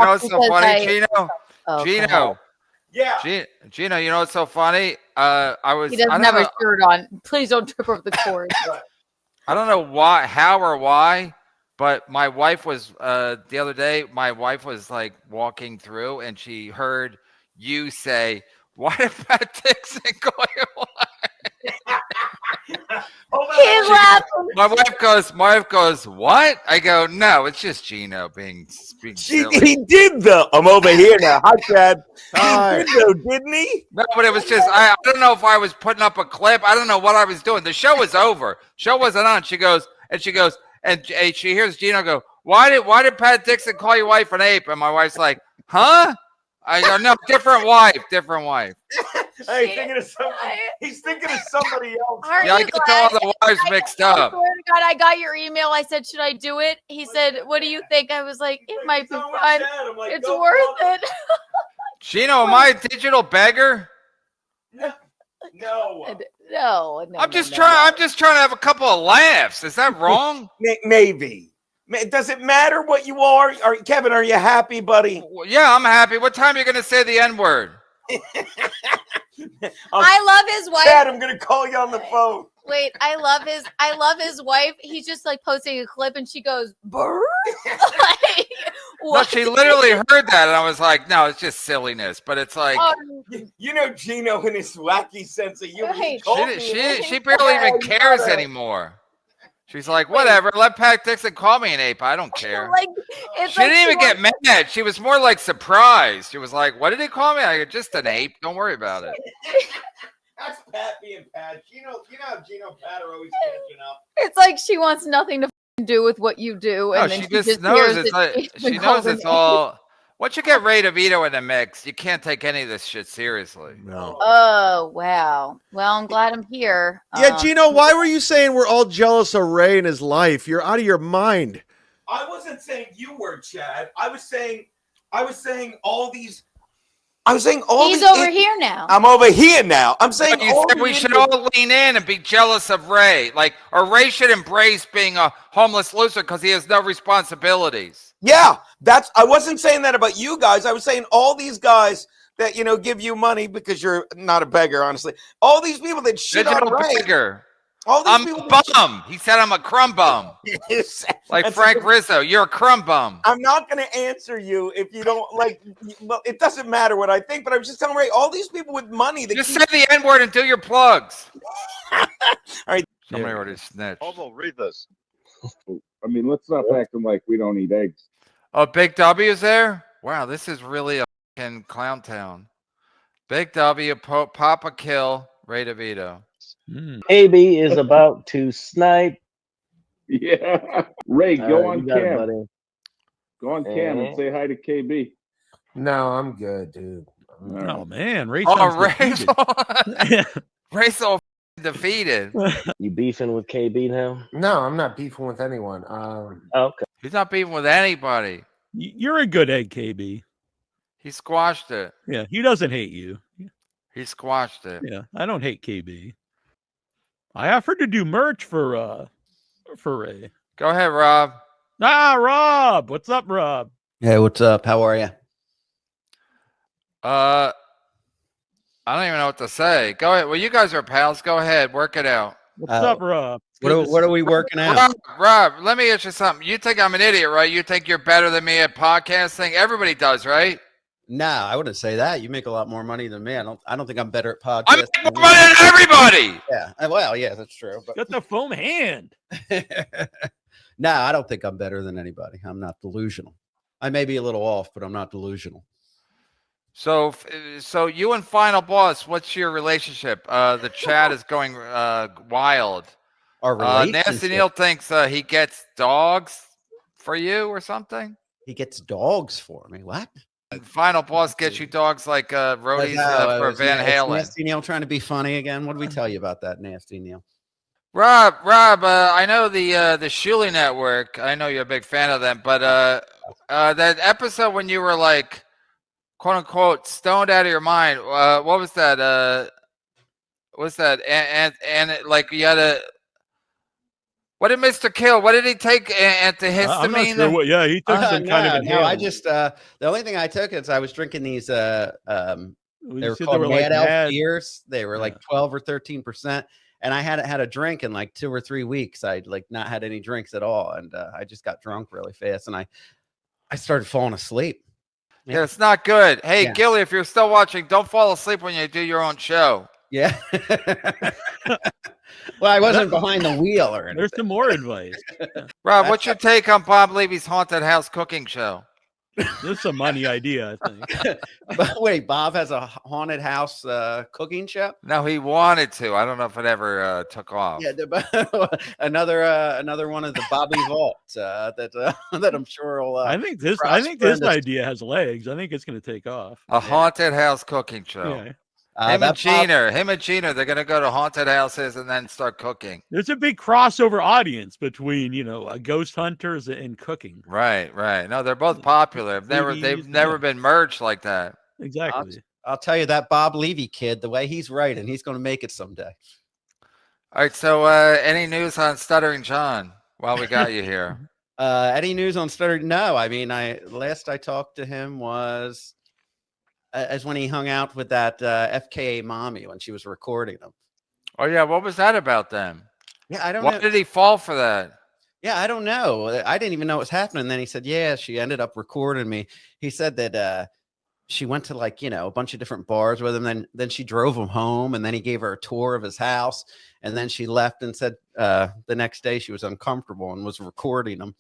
know what's so because funny, Gino? Oh, Gino. Yeah. Gino, you know what's so funny? He doesn't have a shirt on. Please don't trip over the cord. I don't know why, how or why, but my wife was the other day. My wife was like walking through, and she heard you say, "Why did Pat Dixon call you?" He's laughing. My wife goes, "What?" I go, "No, it's just Gino being silly." He did though. I'm over here now. Hi, Chad. Hi. He did though, didn't he? No, but it was just I don't know if I was putting up a clip. I don't know what I was doing. The show was over. Show wasn't on. She goes, and she hears Gino go, Why did Pat Dixon call your wife an ape? And my wife's like, huh? I go, no, different wife. He's thinking of somebody else. Yeah, I get all the wives mixed up. I swear to God, I got your email. I said, should I do it? He said, what do you think? I was like, it might be fun. Like, it's worth it. Gino, am I a digital beggar? No. No. I'm just trying to have a couple of laughs. Is that wrong? Maybe. Does it matter what you are? Kevin, are you happy, buddy? Yeah, I'm happy. What time are you going to say the N-word? I love his wife. Chad, I'm going to call you on the phone. Wait, I love his wife. He's just like posting a clip and she goes, "Brr?" Like, no, she literally heard that and I was like, no, it's just silliness. But it's like, you know, Gino and his wacky sense of humor. Right. She barely even cares anymore. She's like, whatever, let Pat Dixon call me an ape. I don't care. She didn't even get mad. She was more like surprised. She was like, what did he call me? I go, just an ape. Don't worry about it. That's Pat being Pat. You know how Gino and Pat are always catching up. It's like she wants nothing to do with what you do. And No, then she just knows it's like, she knows it's all. Once you get Ray DeVito in the mix, you can't take any of this shit seriously. No. Oh, wow. Well, I'm glad I'm here. Yeah, Gino, why were you saying we're all jealous of Ray and his life? You're out of your mind. I wasn't saying you were, Chad. I was saying all these. I was saying all He's these. over here now. I'm over here now. I'm saying you said we should all lean in and be jealous of Ray. Or Ray should embrace being a homeless loser because he has no responsibilities. Yeah, I wasn't saying that about you guys. I was saying all these guys that, give you money because you're not a beggar, honestly. All these people that shit on Ray. Beggar. I'm a bum. He said I'm a crumb bum. Like Frank Rizzo, you're a crumb bum. I'm not going to answer you if you don't like. Well, it doesn't matter what I think, but I was just telling Ray, all these people with money. That just say the N-word and do your plugs. All right. Somebody already snitched. Homo, read this. I mean, let's not act like we don't eat eggs. Oh, Big W's there? Wow, this is really a fucking clown town. Big W, Papa Kill, Ray DeVito. AB is about to snipe. Yeah. Ray, go on cam. Go on cam and Uh-huh. say hi to KB. No, I'm good, dude. Oh, man. Ray Ray's all defeated. You beefing with KB now? No, I'm not beefing with anyone. Okay. He's not beefing with anybody. You're a good egg, KB. He squashed it. Yeah, he doesn't hate you. He squashed it. Yeah, I don't hate KB. I offered to do merch for Ray. Go ahead, Rob. Rob. What's up, Rob? Hey, what's up? How are you? I don't even know what to say. Go ahead. Well, you guys are pals. Go ahead. Work it out. What's up, Rob? What are we working out? Rob, let me ask you something. You think I'm an idiot, right? You think you're better than me at podcasting? Everybody does, right? No, I wouldn't say that. You make a lot more money than me. I don't think I'm better at podcasting. I make more money than everybody. Yeah. Well, yeah, that's true. But Got the foam hand. no, I don't think I'm better than anybody. I'm not delusional. I may be a little off, but I'm not delusional. So you and Final Boss, what's your relationship? The chat is going wild. Our relationship. Nasty Neil thinks he gets dogs for you or something. He gets dogs for me. What? And Final Boss gets you dogs like roadies for Van Halen. Nasty Neil trying to be funny again. What did we tell you about that, Nasty Neil? Rob, I know the Shuli Network. I know you're a big fan of them, but that episode when you were like, quote unquote, stoned out of your mind. What was that? What's that? And like you had What did Mr. Kill? What did he take? Antihistamine? I'm not sure what. Yeah, he took some kind of inhalant. No, I just the only thing I took is I was drinking these. They were called like Mad Elf mad. beers. They were like 12 or 13%, and I hadn't had a drink in like 2 or 3 weeks. I'd like not had any drinks at all, and I just got drunk really fast, and I started falling asleep. Yeah, it's not good. Hey, Yeah. Gilly, if you're still watching, don't fall asleep when you do your own show. Yeah. Well, I wasn't behind the wheel or anything. There's some more advice. Rob, what's your take on Bob Levy's haunted house cooking show? This is a money idea, I think. But wait, Bob has a haunted house cooking show? No, he wanted to. I don't know if it ever took off. Yeah, another one of the Bobby vaults that I'm sure will. I think this idea has legs. I think it's going to take off. A haunted house cooking show. Yeah. Him and Gina, they're going to go to haunted houses and then start cooking. There's a big crossover audience between, ghost hunters and cooking. Right. No, they're both popular. They've never been merged like that. Exactly. I'll tell you that Bob Levy kid, the way he's writing, he's going to make it someday. All right. So, any news on Stuttering John while we got you here? Any news on Stuttering? No, I mean, last I talked to him was as when he hung out with that FKA mommy when she was recording them. Oh yeah, what was that about then? Yeah, I don't know. Why did he fall for that? Yeah, I don't know. I didn't even know what was happening. Then he said, yeah, she ended up recording me. He said that she went to a bunch of different bars with him. Then she drove him home, and then he gave her a tour of his house. And then she left and said the next day she was uncomfortable and was recording him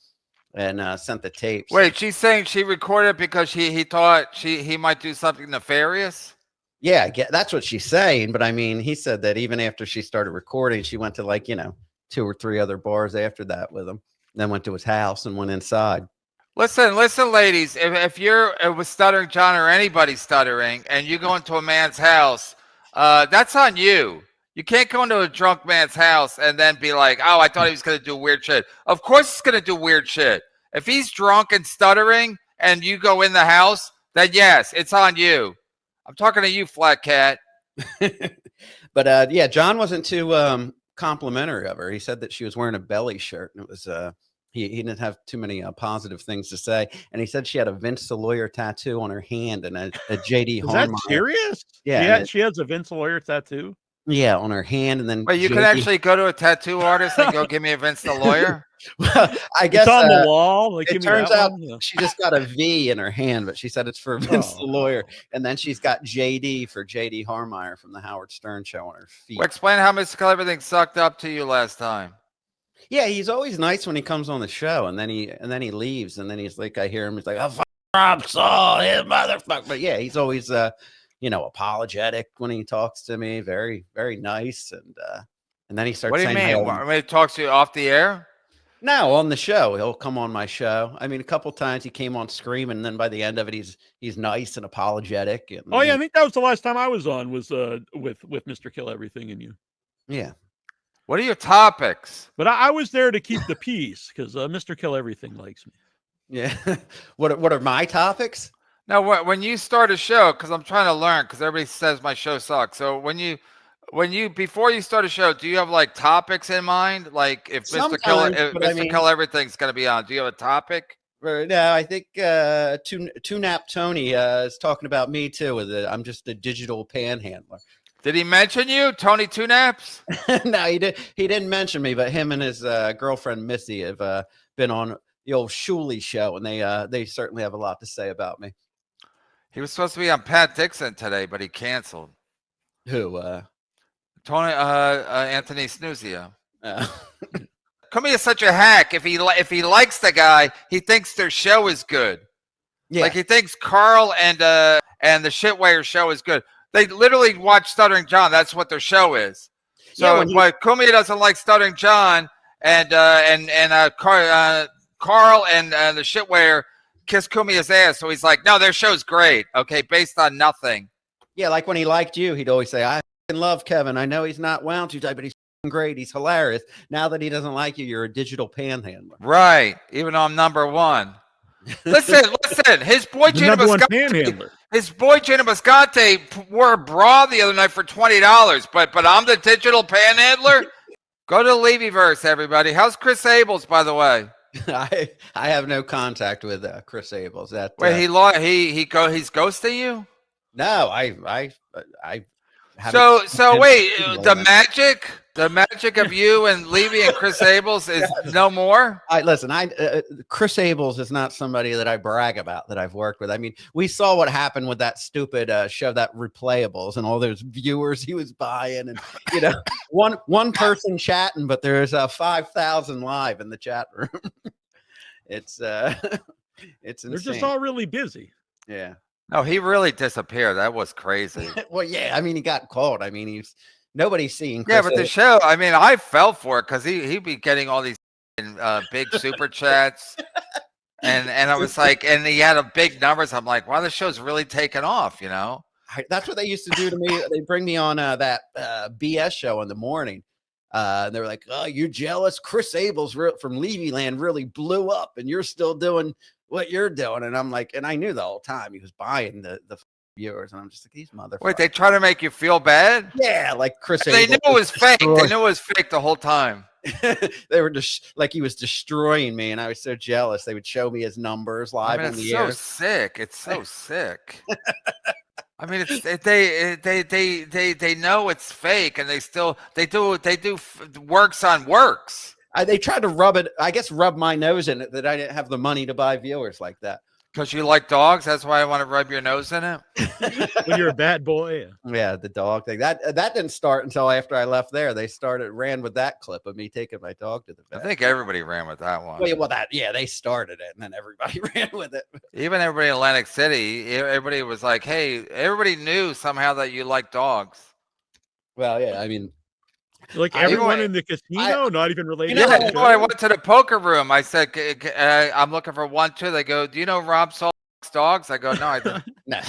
and sent the tapes. Wait, she's saying she recorded because he thought he might do something nefarious? Yeah, that's what she's saying. But I mean, he said that even after she started recording, she went to 2 or 3 other bars after that with him. Then went to his house and went inside. Listen, ladies. If you're with Stuttering John or anybody stuttering, and you go into a man's house, that's on you. You can't go into a drunk man's house and then be like, "Oh, I thought he was going to do weird shit." Of course, he's going to do weird shit. If he's drunk and stuttering, and you go in the house, then yes, it's on you. I'm talking to you, Flat Cat. But yeah, John wasn't too complimentary of her. He said that she was wearing a belly shirt, and it was he didn't have too many positive things to say. And he said she had a Vince the Lawyer tattoo on her hand and a JD. Is that serious? Yeah, she has a Vince the Lawyer tattoo. Yeah, on her hand, and then. But you could actually go to a tattoo artist and go, "Give me a Vince the Lawyer." Well, I guess it's on the wall. Like, it turns out she just got a V in her hand, but she said it's for Vince the Lawyer. And then she's got JD for JD Harmeyer from the Howard Stern Show on her feet. Well, explain how Mr. Everything sucked up to you last time. Yeah, he's always nice when he comes on the show, and then he leaves, and then he's like, I hear him, he's like, "Oh, Rob Saul, his motherfucker." But yeah, he's always apologetic when he talks to me, very, very nice, and then he starts. What do you saying, mean? When he talks to you off the air? No, on the show. He'll come on my show. I mean, a couple times he came on screaming, and then by the end of it, he's nice and apologetic. And, I think that was the last time I was on was with Mr. Kill Everything and you. Yeah. What are your topics? But I was there to keep the peace because Mr. Kill Everything likes me. Yeah. What are my topics? Now, when you start a show, because I'm trying to learn, because everybody says my show sucks. So when you before you start a show, do you have like topics in mind? Like if Mr. Kill Everything's going to be on, do you have a topic? No, I think Two Nap Tony is talking about me too. I'm just a digital panhandler. Did he mention you, Tony Two Naps? No, he didn't mention me, but him and his girlfriend Missy have been on the old Shuli show, and they certainly have a lot to say about me. He was supposed to be on Pat Dixon today, but he canceled. Who? Tony Anthony Snuzia. Cumia is such a hack. If he likes the guy, he thinks their show is good. Yeah. Like he thinks Carl and the Shitwayer show is good. They literally watch Stuttering John. That's what their show is. So, but Cumia doesn't like Stuttering John and Carl and the Shitwayer kiss Cumia's ass. So he's like, no, their show's great. Okay, based on nothing. Yeah, like when he liked you, he'd always say, "I love Kevin. I know he's not wound to type, but he's great. He's hilarious." Now that he doesn't like you, you're a digital panhandler. Right. Even though I'm number one. Listen. His boy Gina Bisconte wore a bra the other night for $20, but I'm the digital panhandler. Go to Levyverse, everybody. How's Chris Abels, by the way? I have no contact with Chris Abels. That Wait, he's ghosting you? no, I So wait, the magic of you and Levy and Chris Abels is no more. Listen. Chris Abels is not somebody that I brag about that I've worked with. I mean, we saw what happened with that stupid show, that Replayables, and all those viewers he was buying, and one person chatting, but there's 5,000 live in the chat room. It's insane. They're just all really busy. Yeah. No, he really disappeared. That was crazy. Well, yeah. I mean, he got caught. I mean, nobody's seeing. Yeah, but the show. I mean, I fell for it because he'd be getting all these big super chats, and I was like, and he had a big numbers. I'm like, wow, the show's really taken off. That's what they used to do to me. They bring me on that BS show in the morning. And they were like, "Oh, you're jealous? Chris Abels from Levyland really blew up, and you're still doing what you're doing." And I'm like, and I knew the whole time he was buying the viewers, and I'm just like, these motherfuckers. Wait, they try to make you feel bad? Yeah, like Chris. They knew it was fake. They knew it was fake the whole time. They were just like he was destroying me, and I was so jealous. They would show me his numbers live I mean, on the it's air. so sick. It's so sick. I mean, they know it's fake, and they do works on works. They tried to rub my nose in it that I didn't have the money to buy viewers like that. Because you like dogs, that's why I want to rub your nose in it. When you're a bad boy. Yeah, the dog thing. That didn't start until after I left there. They ran with that clip of me taking my dog to the vet. I think everybody ran with that one. Well, they started it, and then everybody ran with it. Even everybody in Atlantic City, everybody was like, "Hey," everybody knew somehow that you like dogs. Well, yeah, I mean, like everyone in the casino, not even related. I went to the poker room. I said, "I'm looking for 1, 2." They go, "Do you know Rob Saul likes dogs?" I go, "No, I don't." no.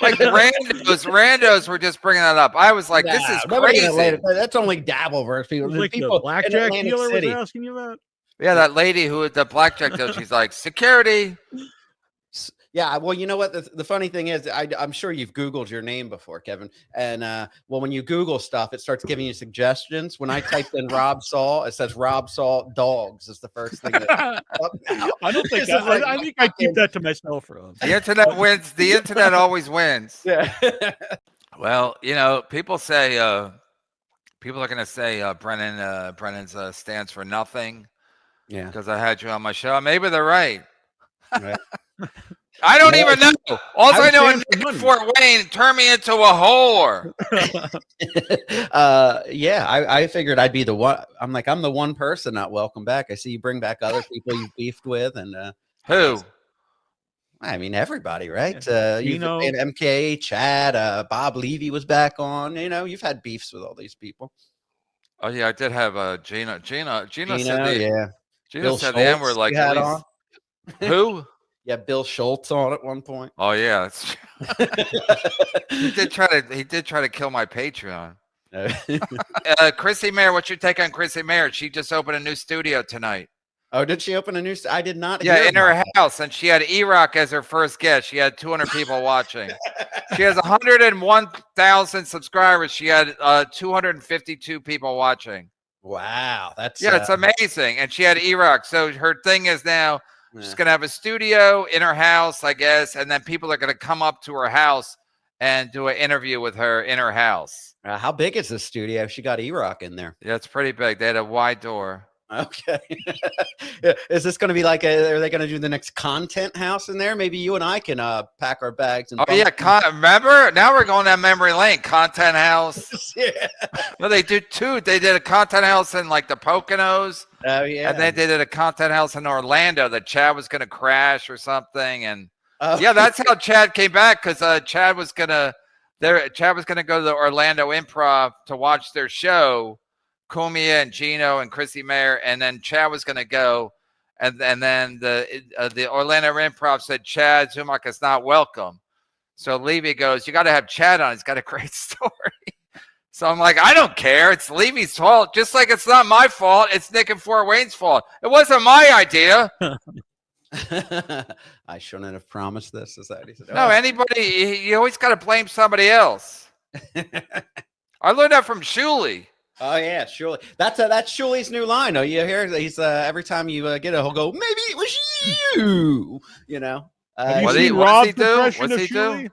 Like randos were just bringing that up. I was like, "This is crazy." That's only Dabbleverse people. Like people the blackjack in dealer City. was asking you that. Yeah, that lady who the blackjack dealer. She's like, "Security." Yeah, well, you know what? The funny thing is, I'm sure you've Googled your name before, Kevin. And well, when you Google stuff, it starts giving you suggestions. When I typed in Rob Saul, it says Rob Saul dogs is the first thing. I don't think I think I keep that to myself, Rob. The internet wins. The internet always wins. Yeah. Well, people say people are going to say Brennan's stands for nothing. Yeah. Because I had you on my show. Maybe they're right. Right. I don't even know. All I know is Fort Wayne turned me into a whore. Yeah, I figured I'd be the one. I'm the one person not welcome back. I see you bring back other people you've beefed with, and who? I mean, everybody, right? MK, Chad, Bob Levy was back on. You've had beefs with all these people. Oh yeah, I did have Gina. Gina said Gina Bill said the N word like had on. Who? Yeah, Bill Schultz on at one point. Oh yeah, that's he did try to kill my Patreon. Chrissy Mayer, what's your take on Chrissy Mayer? She just opened a new studio tonight. Oh, did she open a new? I did not. Yeah, in her house, and she had E-Rock as her first guest. She had 200 people watching. She has 101,000 subscribers. She had 252 people watching. Wow, that's it's amazing. And she had E-Rock. So her thing is now she's gonna have a studio in her house, I guess, and then people are gonna come up to her house and do an interview with her in her house. How big is this studio? She got E-Rock in there. Yeah, it's pretty big. They had a wide door. Okay. Is this going to be like are they going to do the next content house in there? Maybe you and I can pack our bags. And remember? Now we're going down memory lane. Content house. Yeah. Well, they do two. They did a content house in like the Poconos. Oh yeah. And then they did a content house in Orlando that Chad was going to crash or something. And yeah, that's how Chad came back, because Chad was going to go to the Orlando Improv to watch their show. Cumia and Gino and Chrissy Mayer, and then Chad was going to go, and then the Orlando Improv said Chad Zumock is not welcome. So Levy goes, "You got to have Chad on. He's got a great story." So I'm like, I don't care. It's Levy's fault, just like it's not my fault. It's Nick and Fort Wayne's fault. It wasn't my idea. I shouldn't have promised this. Is that what he said? No, anybody. You always got to blame somebody else. I learned that from Shuli. Oh yeah, Shuli. That's Shuli's new line. Oh, you hear? He's every time you get it, he'll go, "Maybe it was you." You know. Have you What seen what's Rob's he do? impression What's of he do? Shuli?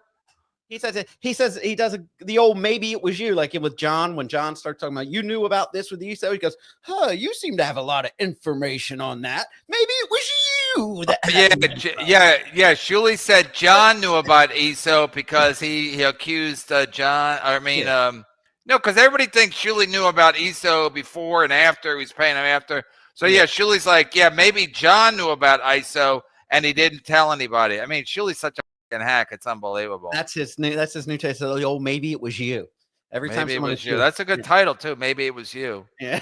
He says he does the old "maybe it was you" like with John when John starts talking about you knew about this with you. So he goes, "Huh, you seem to have a lot of information on that. Maybe it was you." Yeah. Shuli said John knew about ESO because he accused John. No, because everybody thinks Shuli knew about ESO before and after. He was paying him after. So yeah, Shuli's like, yeah, maybe John knew about ISO and he didn't tell anybody. I mean, Shuli's such a fucking hack. It's unbelievable. That's his new taste. The old "maybe it was you." Every time Maybe it someone was you. That's a good title too. Maybe it was you. Yeah.